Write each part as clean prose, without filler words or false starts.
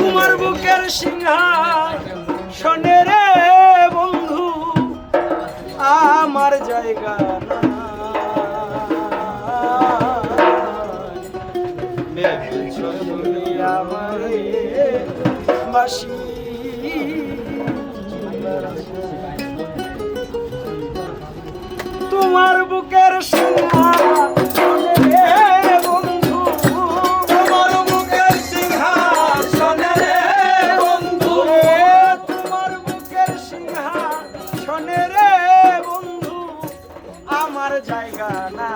তোমার বুকের সিংহাসনে রে বন্ধু আমার জায়গা আমারে বাসি তোমার বুকের সিংহাসনে রে বন্ধু তোমার বুকের সিংহাসনে রে বন্ধু তোমার বুকের সিংহাসনে রে বন্ধু আমার জায়গা না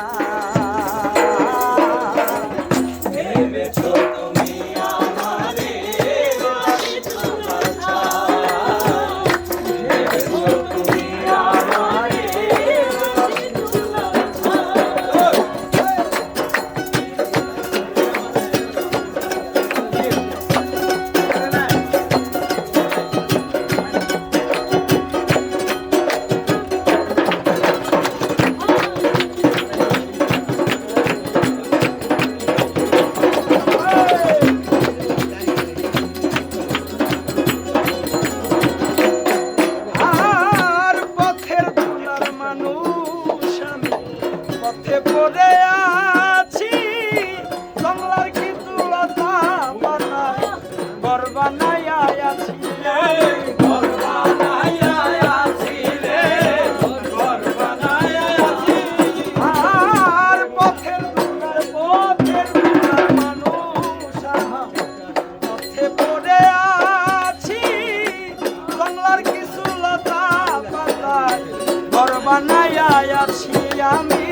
আমি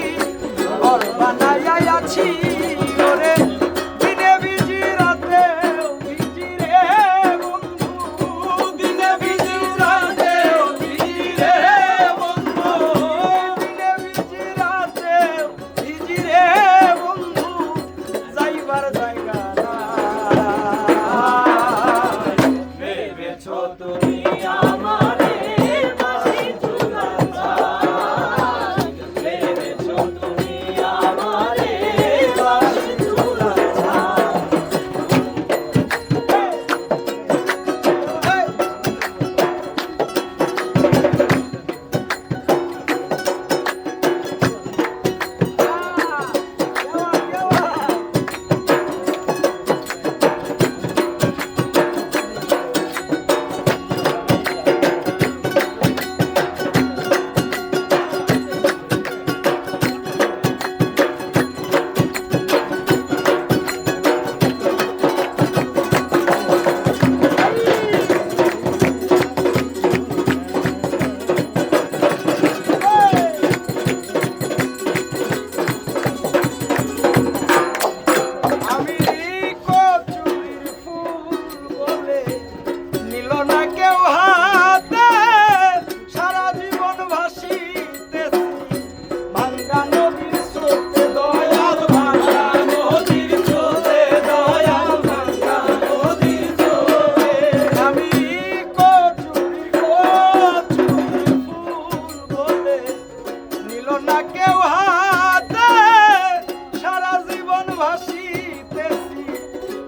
ঘর বানাইয়া আছি ওরে দিনে ভিজি রাতে ভিজি রে বন্ধু দিনে ভিজি রাতে ভিজি রে বন্ধু দিনে ভিজি রাতে ভিজি রে বন্ধু যাইবার জায়গা ভেবেছো তুমি আমারে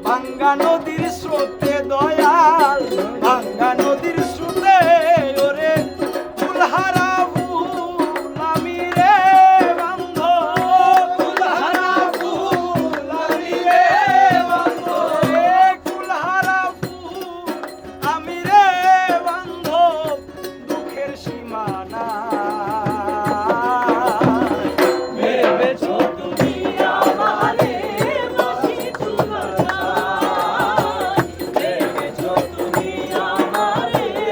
ভাঙ্গা নদীর স্রোতে দয়াল ভাঙ্গা নদীর স্রোতে ওরে ফুলহারা ফুল আমি রে বান্ধ ফুলহারা ফুল আমি রে বান্ধ ফুলহারা ফুল আমি রে বান্ধ দুঃখের সীমানা ভেবেছো তুমি আমারে ভেবেছো তুমি আমারে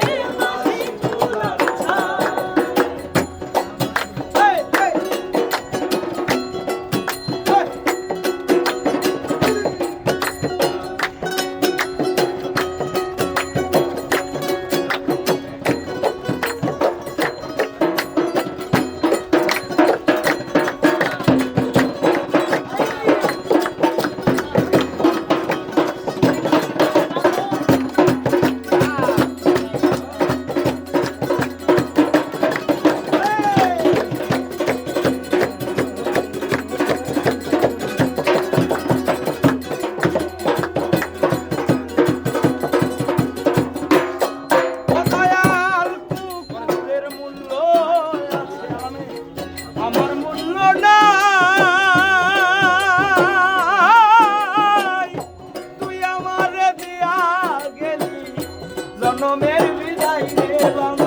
জনমের বিদায় রে বাংলা